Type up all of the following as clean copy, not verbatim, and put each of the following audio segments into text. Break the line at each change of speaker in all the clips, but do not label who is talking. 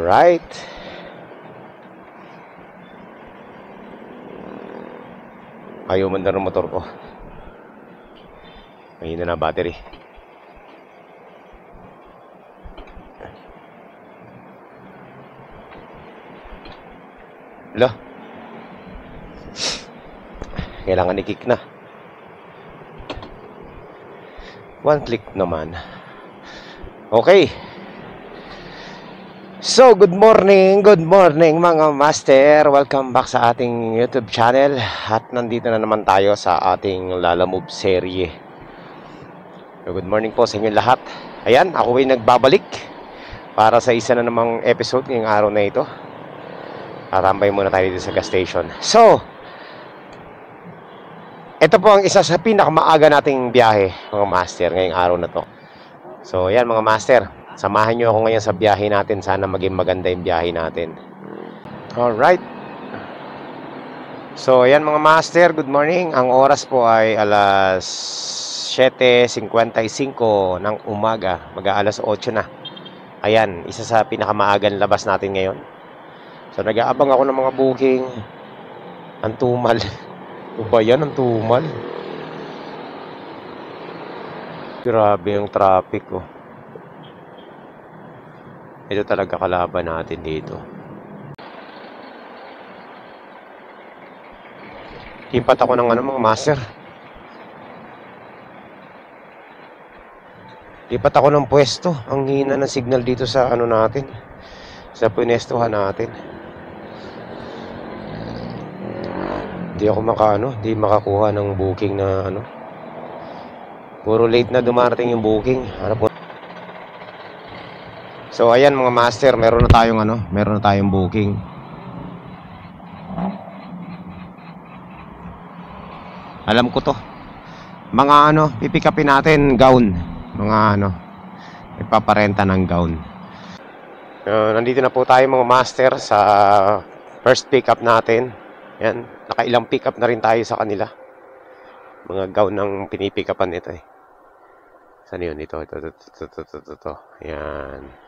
Alright. Ayaw man na ng motor ko. Mahina na battery. Hala. Kailangan i-kick na. One click naman. Okay. So, good morning mga master. Welcome back sa ating YouTube channel. At nandito na naman tayo sa ating Lalamove serye. So, good morning po sa inyo lahat. Ayan, ako ay nagbabalik para sa isa na namang episode ngayong araw na ito. Tatambay muna tayo dito sa gas station. So, ito po ang isa sa pinakamaaga nating biyahe mga master ngayong araw na to. So, ayan mga master, samahan nyo ako ngayon sa biyahe natin. Sana maging maganda yung biyahe natin. Alright. So, ayan mga master, good morning. Ang oras po ay alas 7:55 ng umaga. Mag-aalas 8 na. Ayan, isa sa pinakamaagang labas natin ngayon. So, nag-aabang ako ng mga booking. Ang tumal. O ba yan, ang tumal? Grabe yung traffic, oh. Ito talaga kalaban natin dito. Lipat ako ng mga master. Lipat ako ng pwesto. Ang hina ng signal dito sa natin. Sa pwestuhan natin. Di ako di makakuha ng booking na Puro late na dumarating yung booking. So ayan mga master, meron na tayong booking. Alam ko to. Mga pipick upin natin gown. Mga ipaparenta ng gown. Nandito na po tayo mga master sa first pick up natin. Yan, nakailang pick up na rin tayo sa kanila. Mga gown ng pinipick upan ito eh. Saan yun? Ito. Yan.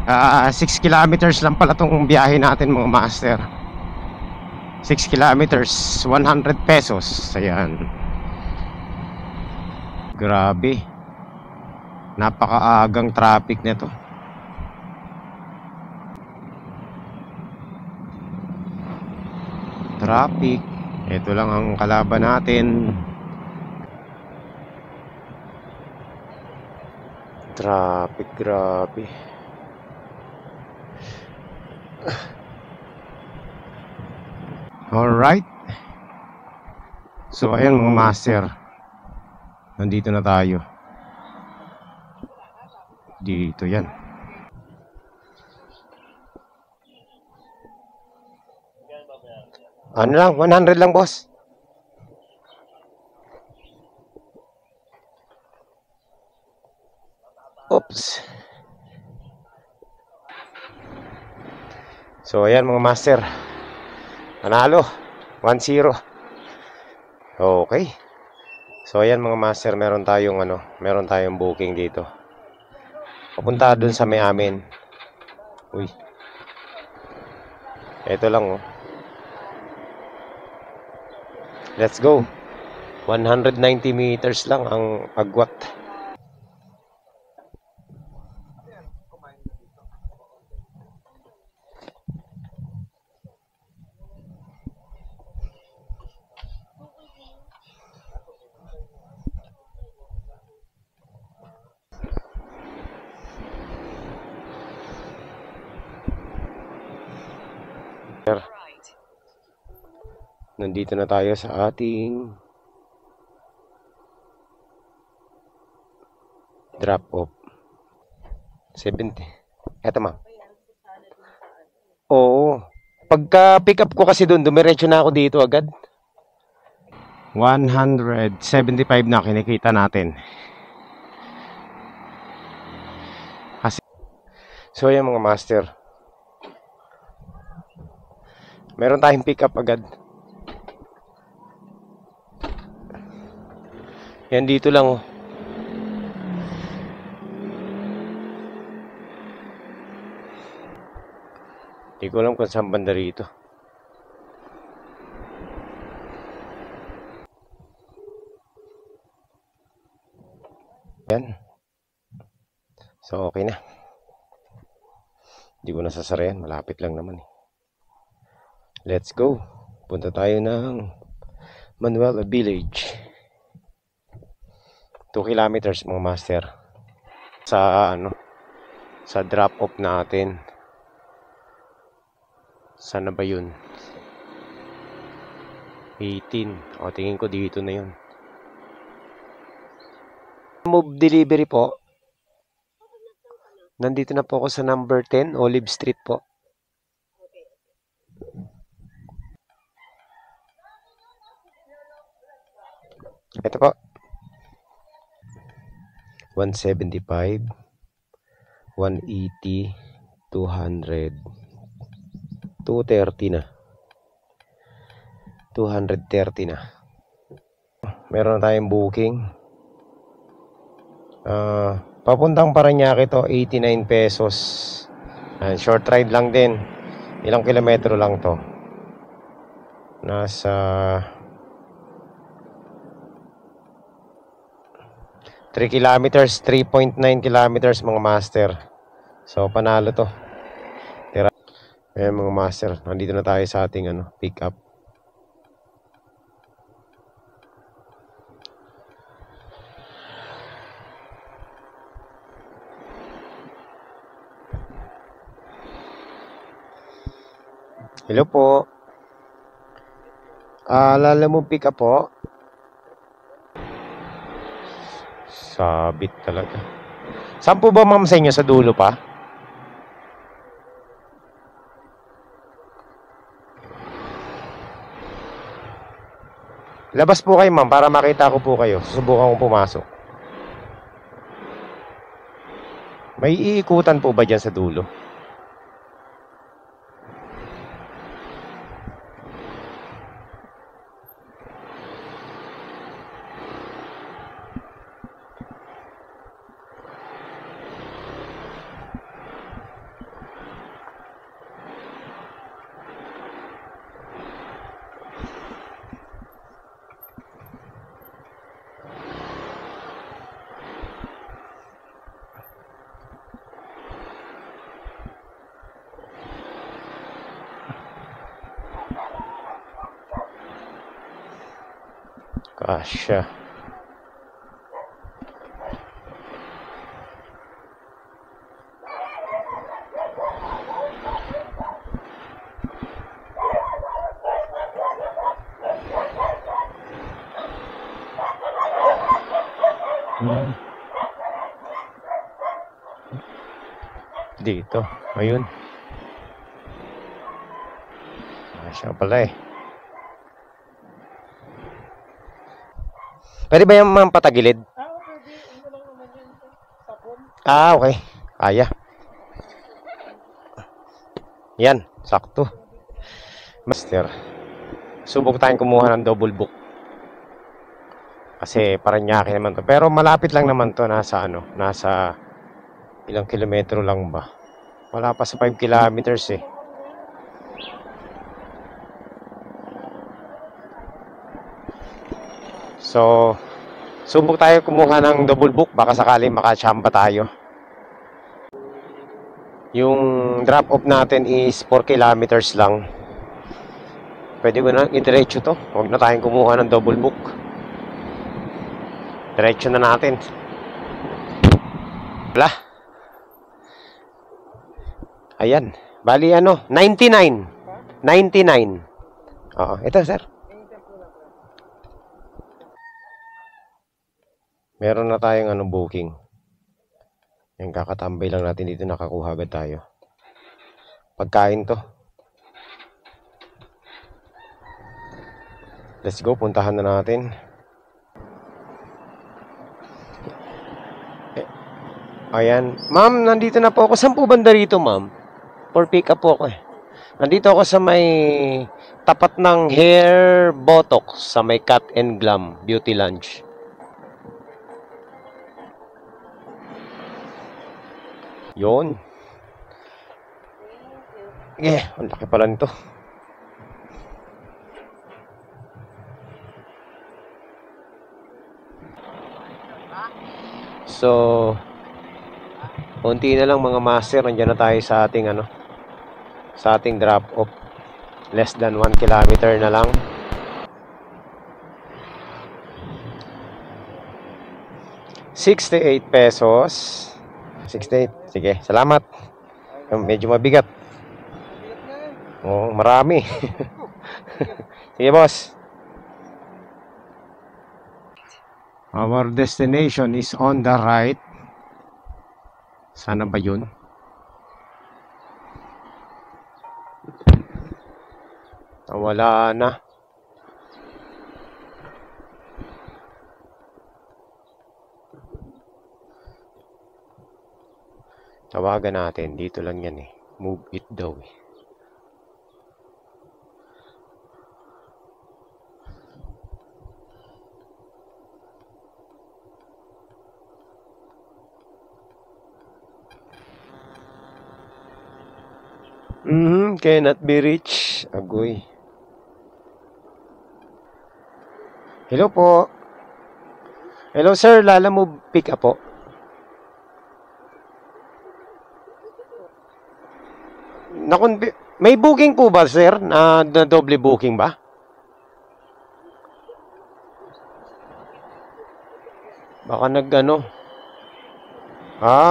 Ah, 6 kilometers lang pala tong biyahe natin mga master. 6 kilometers, 100 pesos. Ayan. Grabe. Napakaagang traffic nito. Traffic. Ito lang ang kalaban natin. Traffic, grabe. Alright. So ayan mga master, nandito na tayo. Dito yan. Ano lang, 100 lang boss. Oops. So ayan mga master, panalo 1-0. Okay. So ayan mga master, meron tayong booking dito. Papunta dun sa may amin. Uy. Ito lang oh. Let's go. 190 meters lang ang agwat. Nandito na tayo sa ating drop off. 70. Eto ma'am. Oo. Pagka pick up ko kasi doon, dumiretso na ako dito agad. 175 na kinikita natin. Kasi, so yan mga master, meron tayong pick up agad. Yan dito lang oh. Hindi ko alam kung saan banda rito. Yan. So okay na. Hindi ko na sasarayan. Malapit lang naman eh. Let's go. Punta tayo ng Manuela Village. 2 kilometers mga master. Sa drop off natin. Sana ba yun? 18. O, tingin ko dito na yun. Move delivery po. Nandito na po ako sa number 10, Olive Street po. Ito po. 175, 180, 200, 230 na. 230 na. Meron na tayong booking. Papuntang Parañaque to, 89 pesos. Short ride lang din. Ilang kilometro lang to. Nasa 3 kilometers, 3.9 kilometers mga master. So panalo to. Tira. Ayan mga master, nandito na tayo sa ating pick up. Hello po. Alala mo pick up po? Sabit talaga. Saan po ba ma'am sa inyo? Sa dulo pa? Labas po kayo ma'am para makita ko po kayo. Susubukan ko pumasok. May iikutan po ba dyan sa dulo? Kasya. Dito. Ayun. Kasya pala eh. Pwede ba yung mga patagilid? Okay. Kaya. Yan. Sakto. Master. Subok tayong kumuha ng double book. Kasi Parañaque naman to. Pero malapit lang naman to. Nasa nasa ilang kilometro lang ba? Wala pa sa 5 kilometers eh. So, subok tayo kumuha ng double book. Baka sakali makachamba tayo. Yung drop off natin is 4 kilometers lang. Pwede ko na i-diretso to. Huwag na tayong kumuha ng double book. Diretso na natin. Wala. Ayan. Bali 99. 99. Oo. Ito sir. Meron na tayong booking. Yung kakatambay lang natin dito, nakakuha agad tayo. Pagkain to. Let's go, puntahan na natin. Ayan. Ma'am, nandito na po ako. Saan po banda rito, ma'am? For pick up po ako eh. Nandito ako sa may tapat ng hair botox sa may Cut and Glam Beauty Lounge. Yun. Ang laki pala nito. So, konti na lang mga master, nandiyan na tayo sa ating sa ating drop off. Less than 1 kilometer na lang. ₱68. 68. Sige, salamat. Medyo mabigat. Oh, marami. Sige, boss. Our destination is on the right. Sana ba yun? Wala na. Tawagan natin. Dito lang yan eh. Move it daw eh. Cannot be reached. Agoy. Hello po. Hello sir, Lalamove pick up po. May booking po ba sir? Na doble booking ba? Baka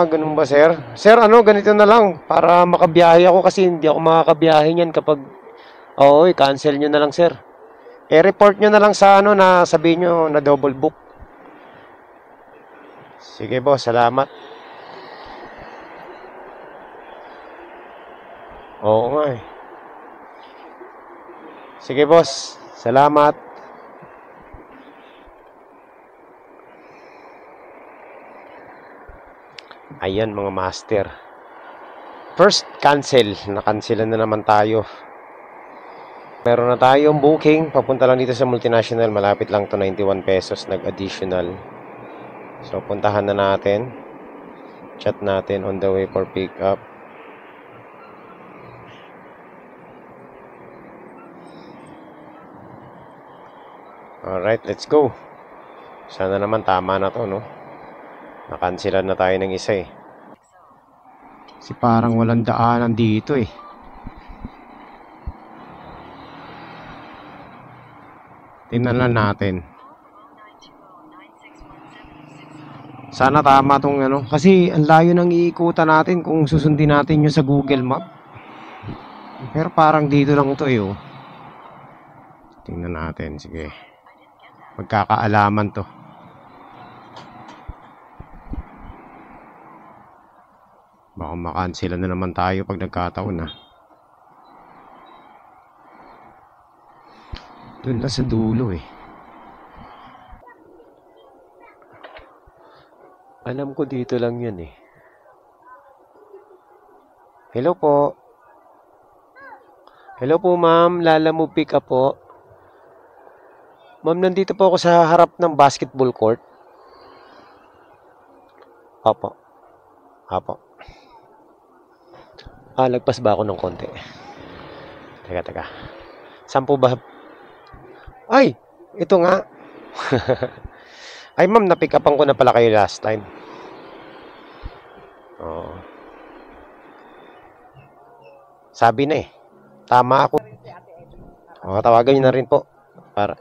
ganun ba sir? Sir, ganito na lang para makabiyahe ako kasi hindi ako makakabiyahe niyan kapag cancel nyo na lang sir. I-report nyo na lang sa na sabihin nyo na double book. Sige boss, salamat. Oo nga eh. Sige boss, salamat. Ayan mga master. First, cancel. Na-cancelan na naman tayo. Meron na tayong booking. Papunta lang dito sa multinational. Malapit lang to, ₱91 nag-additional. So, puntahan na natin. Chat natin on the way for pick up. Alright, let's go. Sana naman tama na to, no? Nakansilan na tayo ng isa eh. Kasi parang walang daanan dito eh. Tingnan lang natin. Sana tama tong kasi ang layo ng iikutan natin kung susundin natin yung sa Google Map. Pero parang dito lang to eh oh. Tingnan natin, sige. Magkakaalaman to. Baka makansela na naman tayo pag nagkataon na. Doon na sa dulo eh. Alam ko dito lang yan eh. Hello po. Hello po ma'am, Lalamove pick up po. Ma'am, nandito po ako sa harap ng basketball court. Apo. Lagpas ba ako ng konti? Teka. Saan po ba? Ay, ito nga. Ay ma'am, na-pick upan ko na pala kayo last time. Oo. Sabi na eh. Tama ako. Tawagan nyo na rin po. Para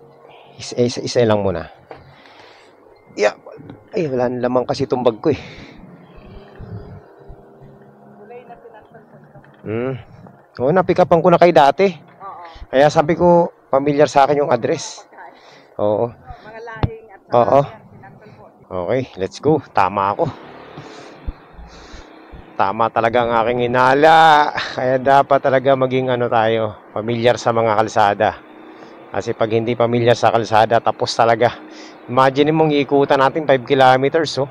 isa lang muna. Yeah. Ay, wala na lamang kasi itong bag ko eh. Na-pick upan ko na kayo dati. Kaya sabi ko, familiar sa akin yung address. Oo.
Mga lahing at
Oo. Okay, let's go. Tama ako. Tama talaga ang aking inala. Kaya dapat talaga maging tayo, familiar sa mga kalsada. Kasi pag hindi pamilya sa kalsada, tapos talaga. Imagine mong iikutan natin 5 kilometers, oh.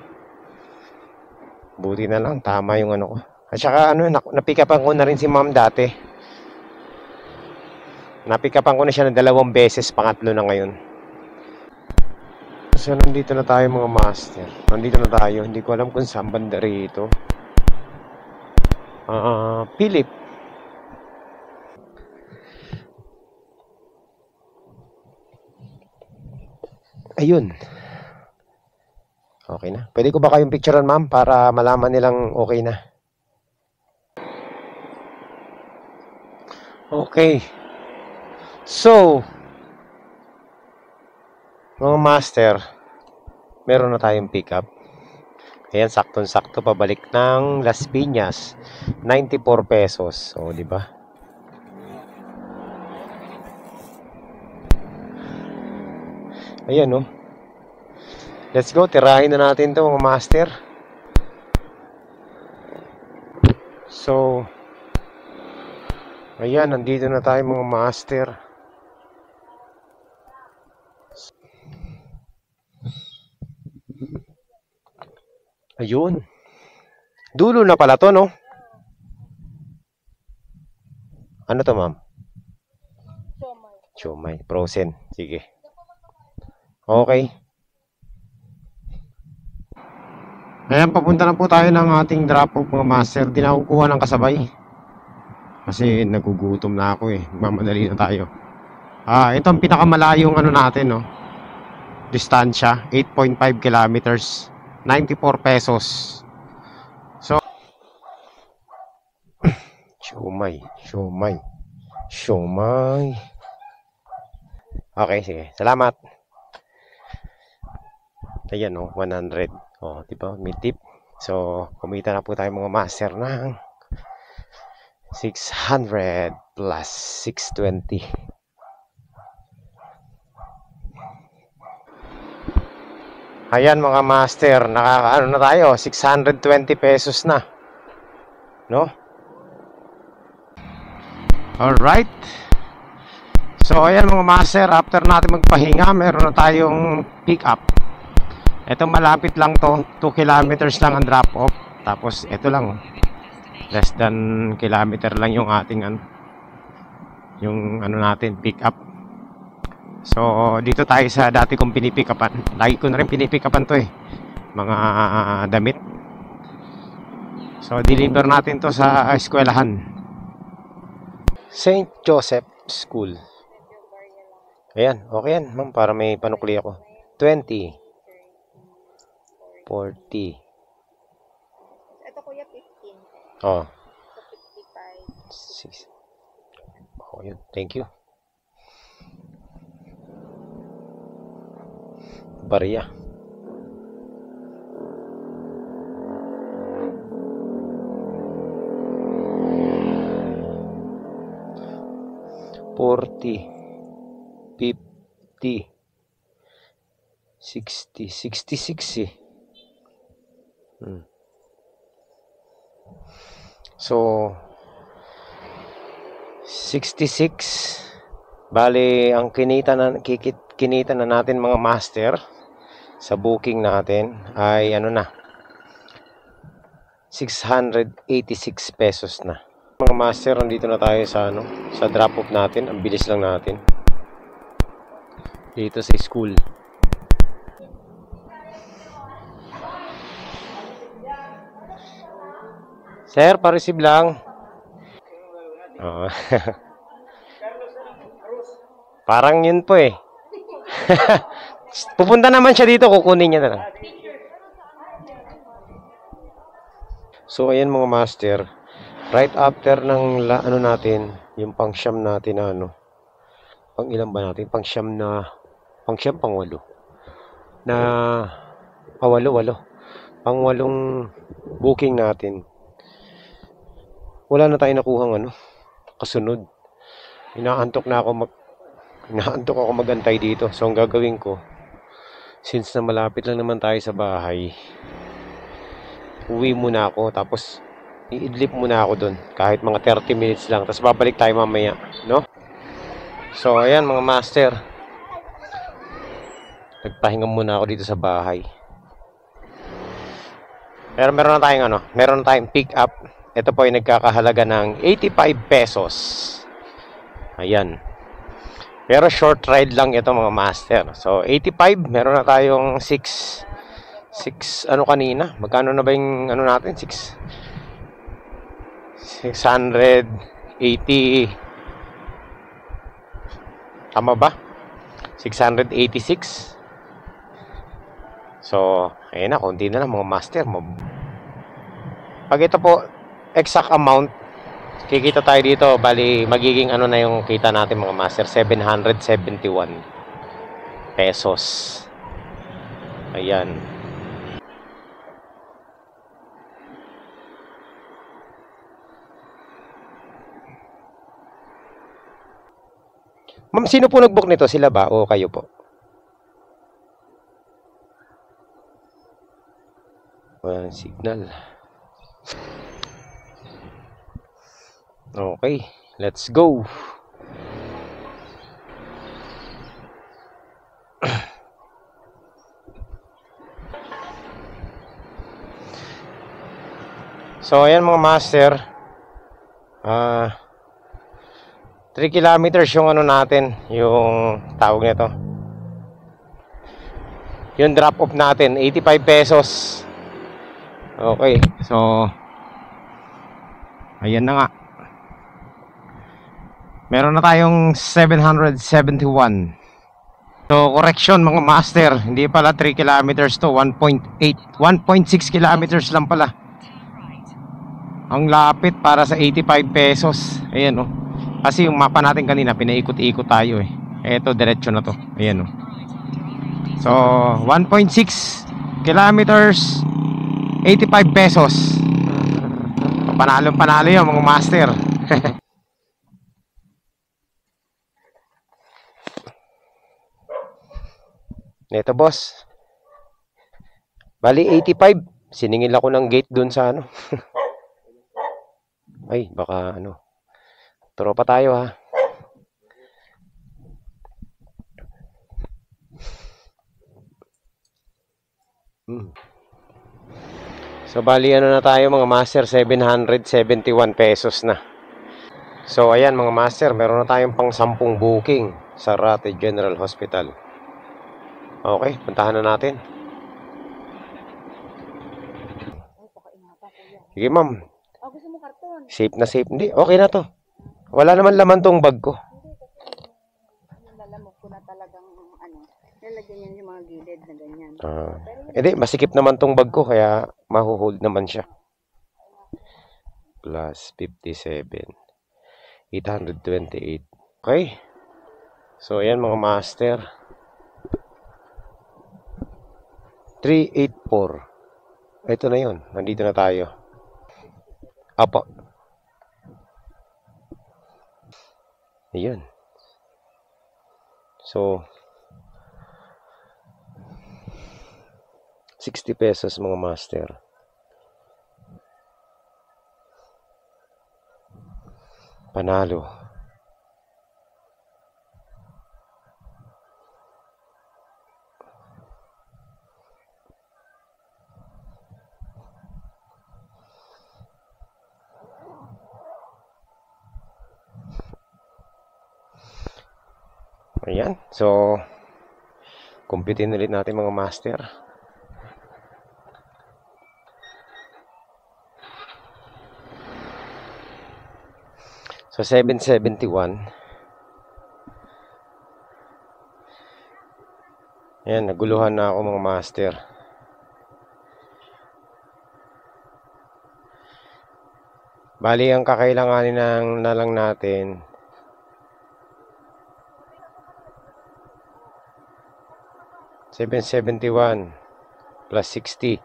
Buti na lang, tama yung ano ko. At saka ano, napikapan ko na rin si ma'am dati. Napikapan ko na siya ng 2 beses, pangatlo na ngayon. So, nandito na tayo mga master. Nandito na tayo. Hindi ko alam kung saan banda rito. Philip. Ayun. Okay na. Pwede ko ba kayong picturean, ma'am, para malaman nilang okay na? Okay. So, mga master, meron na tayong pickup. Ayan, saktong-sakto pabalik ng Las Piñas. 94 pesos. O, di ba? Ayan, no? Let's go, tirahin na natin to mga master. So, ayan, nandito na tayo mga master. Ayun. Dulo na pala to, no? Ano to, ma'am? Siomai. Frozen. Sige. Okay. Ayan, papunta na po tayo ng ating drop-off mga master. Di na kukuha ng kasabay. Kasi nagugutom na ako eh. Mamadali na tayo. Ito ang pinakamalayong ano natin, no? Distansya. 8.5 kilometers. 94 pesos. So, Siomai. Okay, sige. Salamat. Ayan, no? 100. Oh, diba? May tip. So, kumita na po tayo mga master ng 600 plus 620. Ayan mga master, nakakaano na tayo, 620 pesos na. No? Alright. So, ayan mga master, after natin magpahinga, meron na tayong pick up. Ito malapit lang to, 2 kilometers lang ang drop off. Tapos ito lang, less than kilometer lang yung ating yung ano natin, pick up. So dito tayo sa dati kong pinipikapan. Lagi ko na rin pinipikapan to eh, mga damit. So deliver natin to sa eskwelahan, St. Joseph School. Ayan, okay yan ma'am, para may panukli ako. 20 40.
Ito kuya 15.
Oh.
So 55.
6. Oh, yun. Thank you. Barya. $40, $50, $60, $66 eh. So 66. Bali ang kinita na natin mga master sa booking natin ay ano na, 686 pesos na. Mga master, nandito na tayo sa sa drop off natin. Ang bilis lang natin dito sa school. Sir, pa-receive lang. Parang yun po eh. Pupunta naman siya dito, kukunin niya na lang. So ayan mga master, right after ng natin, yung pang-siyam natin na pang ilan ba natin? Pang-siyam, pang-walo. Walo. Pang-walong booking natin. Wala na tayong nakuhang kasunod. Inaantok ako magantay dito. So ang gagawin ko, since na malapit lang naman tayo sa bahay, uwi muna ako, tapos iidlip muna ako doon kahit mga 30 minutes lang, tapos babalik tayo mamaya, no? So, ayan mga master. Nagpahinga muna ako dito sa bahay. Pero meron na tayong pick up. Ito po ay nagkakahalaga ng 85 pesos. Ayan. Pero short ride lang ito mga master. So, 85. Meron na tayong 6 ano kanina? Magkano na ba yung ano natin? 680. Tama ba? 686. So, ayun na. Kunti na lang mga master. Pag ito po, exact amount, kikita tayo dito. Bali, magiging ano na yung kita natin mga master. 771 pesos. Ayan. Ma'am, sino po nag-book nito? Sila ba o kayo po? Walang signal. Okay, let's go. So, ayan mga master. 3 kilometers yung ano natin, yung tawag nito. Yung drop off natin, 85 pesos. Okay, so ayan na nga. Meron na tayong 771. So, correction mga master, hindi pala 3 kilometers to, 1.8, 1.6 kilometers lang pala. Ang lapit para sa 85 pesos. Ayan oh. Kasi yung mapa natin kanina, pinaikot-ikot tayo eh. Eto, diretso na to. Ayan oh. So, 1.6 kilometers, 85 pesos. Panalo yun mga master. Neto boss. Bali 85. Siningil ako ng gate dun sa ano. Ay, baka ano. Tropa tayo ha. So bali ano na tayo mga master, 771 pesos na. So ayan mga master, meron na tayong pang 10 booking sa Rate General Hospital. Okay, puntahan na natin. Sige ma'am.
Gusto mo karton?
Safe na safe. Hindi, okay na to. Wala naman laman tong bag ko.
Lalamok ko na talagang ano, lalagyan yan yung mga gilid na ganyan.
Hindi, masikip naman tong bag ko kaya mahuhold naman siya. Plus 57. 828. Okay. So ayan mga master. 384. Ito na yun. Nandito na tayo. Apo. Ayan. So 60 pesos mga master. Panalo. Ayan. So, kumpitin ulit natin mga master. So, 771. Ayan, naguluhan na ako mga master. Bali, ang kakailanganin na lang natin $771 plus 60,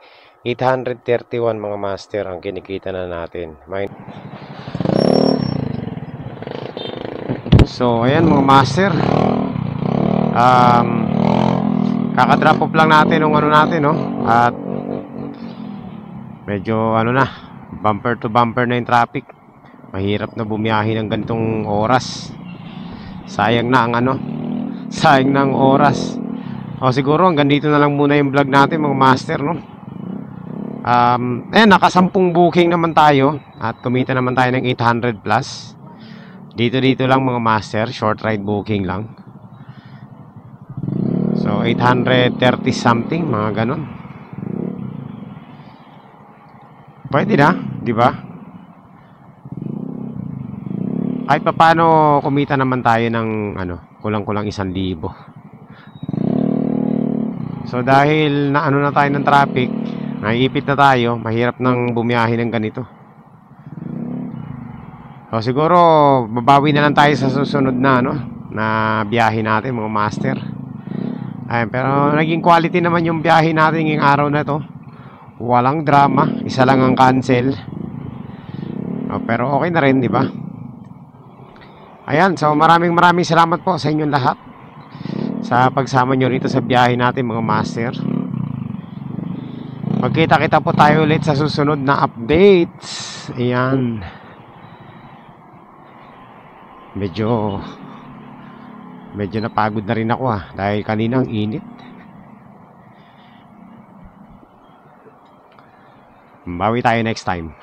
831 mga master ang kinikita na natin. So ayan mga master, kaka-drop off lang natin ng ano natin, no? At medyo ano na, bumper to bumper na yung traffic. Mahirap na bumiyahe ng ganitong oras. Sayang na ang ano, sayang na ang oras. O siguro hanggang dito na lang muna yung vlog natin mga master, no? Nakasampung booking naman tayo at kumita naman tayo ng 800 plus. Dito lang mga master, short ride booking lang. So 830 something, mga ganon. Pwede na, di ba? Kahit pa paano kumita naman tayo ng ano, kulang-kulang 1,000. So dahil naano na tayo ng traffic, naiipit na tayo, mahirap nang bumiyahe ng ganito. So siguro babawi na lang tayo sa susunod na ano, na biyahe natin mga master. Ayun, pero naging quality naman yung biyahe natin ngayong araw na to. Walang drama, isa lang ang cancel. Pero okay na rin, di ba? Ayan, so maraming salamat po sa inyong lahat sa pagsama nyo rito sa biyahe natin mga master. Magkita-kita po tayo ulit sa susunod na updates. Ayan. Medyo napagod na rin ako dahil kanina ang init. Bawi tayo next time.